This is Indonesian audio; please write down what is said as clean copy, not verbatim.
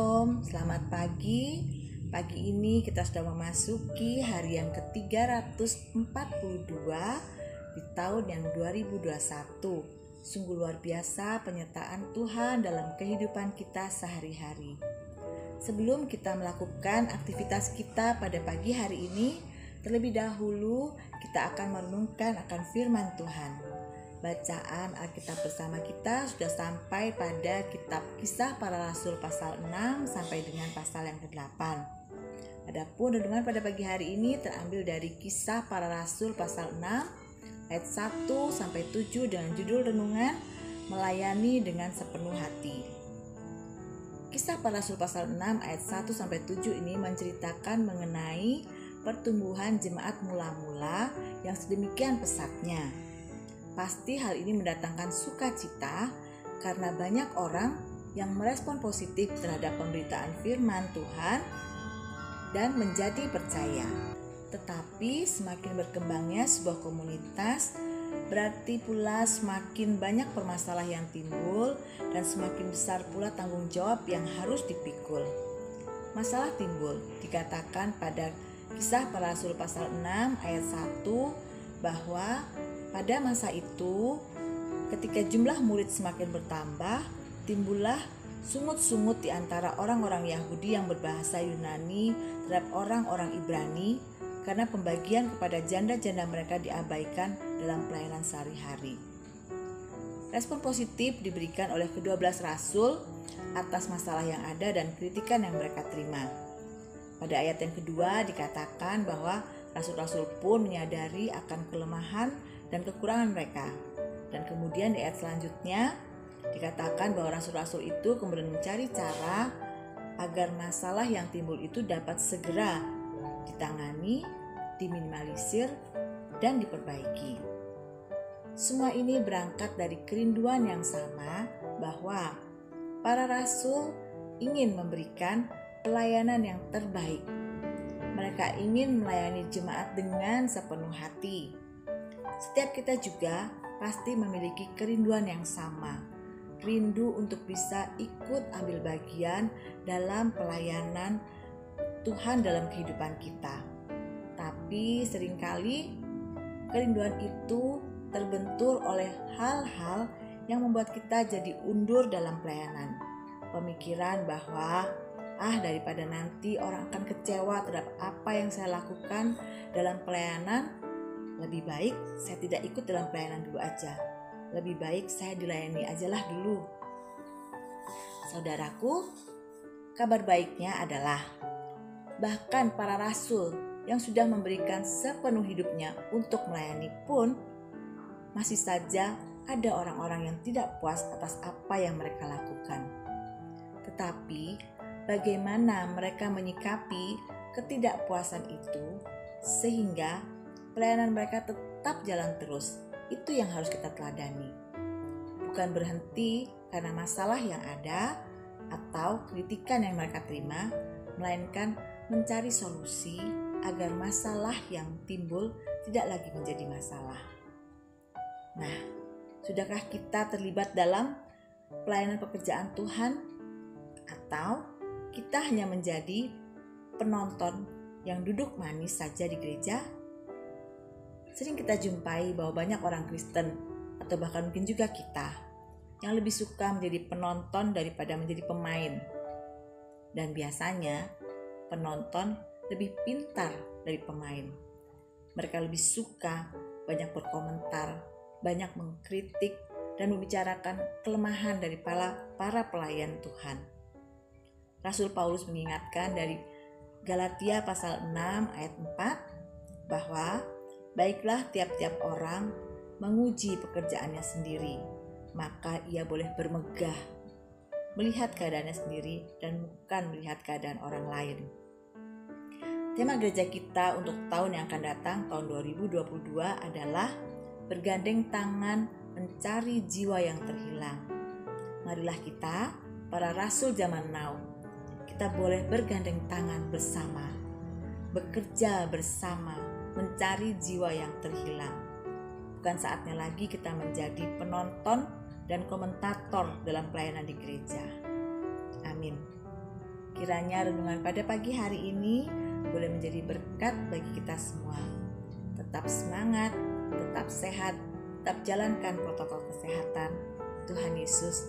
Shalom, selamat pagi. Pagi ini kita sudah memasuki hari yang ke-342 di tahun yang 2021. Sungguh luar biasa penyertaan Tuhan dalam kehidupan kita sehari-hari. Sebelum kita melakukan aktivitas kita pada pagi hari ini, terlebih dahulu kita akan merenungkan akan firman Tuhan. Bacaan Alkitab bersama kita sudah sampai pada kitab Kisah Para Rasul pasal 6 sampai dengan pasal yang ke-8. Adapun renungan pada pagi hari ini terambil dari Kisah Para Rasul pasal 6 ayat 1 sampai 7 dengan judul renungan Melayani dengan Sepenuh Hati. Kisah Para Rasul pasal 6 ayat 1 sampai 7 ini menceritakan mengenai pertumbuhan jemaat mula-mula yang sedemikian pesatnya. Pasti hal ini mendatangkan sukacita karena banyak orang yang merespon positif terhadap pemberitaan firman Tuhan dan menjadi percaya. Tetapi semakin berkembangnya sebuah komunitas, berarti pula semakin banyak permasalahan yang timbul dan semakin besar pula tanggung jawab yang harus dipikul. Masalah timbul dikatakan pada Kisah Para Rasul pasal 6 ayat 1 bahwa pada masa itu, ketika jumlah murid semakin bertambah, timbullah sungut-sungut di antara orang-orang Yahudi yang berbahasa Yunani terhadap orang-orang Ibrani, karena pembagian kepada janda-janda mereka diabaikan dalam pelayanan sehari-hari. Respon positif diberikan oleh ke-12 rasul atas masalah yang ada dan kritikan yang mereka terima. Pada ayat yang kedua dikatakan bahwa rasul-rasul pun menyadari akan kelemahan dan kekurangan mereka. Dan kemudian di ayat selanjutnya dikatakan bahwa rasul-rasul itu kemudian mencari cara agar masalah yang timbul itu dapat segera ditangani, diminimalisir, dan diperbaiki. Semua ini berangkat dari kerinduan yang sama bahwa para rasul ingin memberikan pelayanan yang terbaik. Mereka ingin melayani jemaat dengan sepenuh hati. Setiap kita juga pasti memiliki kerinduan yang sama, rindu untuk bisa ikut ambil bagian dalam pelayanan Tuhan dalam kehidupan kita. Tapi seringkali kerinduan itu terbentur oleh hal-hal yang membuat kita jadi undur dalam pelayanan. Pemikiran bahwa daripada nanti orang akan kecewa terhadap apa yang saya lakukan dalam pelayanan, lebih baik saya tidak ikut dalam pelayanan dulu aja. Lebih baik saya dilayani ajalah dulu. Saudaraku, kabar baiknya adalah bahkan para rasul yang sudah memberikan sepenuh hidupnya untuk melayani pun masih saja ada orang-orang yang tidak puas atas apa yang mereka lakukan. Tetapi bagaimana mereka menyikapi ketidakpuasan itu sehingga pelayanan mereka tetap jalan terus, itu yang harus kita teladani. Bukan berhenti karena masalah yang ada atau kritikan yang mereka terima, melainkan mencari solusi agar masalah yang timbul tidak lagi menjadi masalah. Nah, sudahkah kita terlibat dalam pelayanan pekerjaan Tuhan? Atau kita hanya menjadi penonton yang duduk manis saja di gereja? Sering kita jumpai bahwa banyak orang Kristen atau bahkan mungkin juga kita yang lebih suka menjadi penonton daripada menjadi pemain. Dan biasanya penonton lebih pintar dari pemain. Mereka lebih suka banyak berkomentar, banyak mengkritik dan membicarakan kelemahan dari para pelayan Tuhan. Rasul Paulus mengingatkan dari Galatia pasal 6 ayat 4 bahwa baiklah tiap-tiap orang menguji pekerjaannya sendiri, maka ia boleh bermegah, melihat keadaannya sendiri dan bukan melihat keadaan orang lain. Tema gereja kita untuk tahun yang akan datang, tahun 2022 adalah bergandeng tangan mencari jiwa yang terhilang. Marilah kita, para rasul zaman now, kita boleh bergandeng tangan bersama, bekerja bersama, mencari jiwa yang terhilang. Bukan saatnya lagi kita menjadi penonton dan komentator dalam pelayanan di gereja. Amin. Kiranya renungan pada pagi hari ini boleh menjadi berkat bagi kita semua. Tetap semangat, tetap sehat, tetap jalankan protokol kesehatan. Tuhan Yesus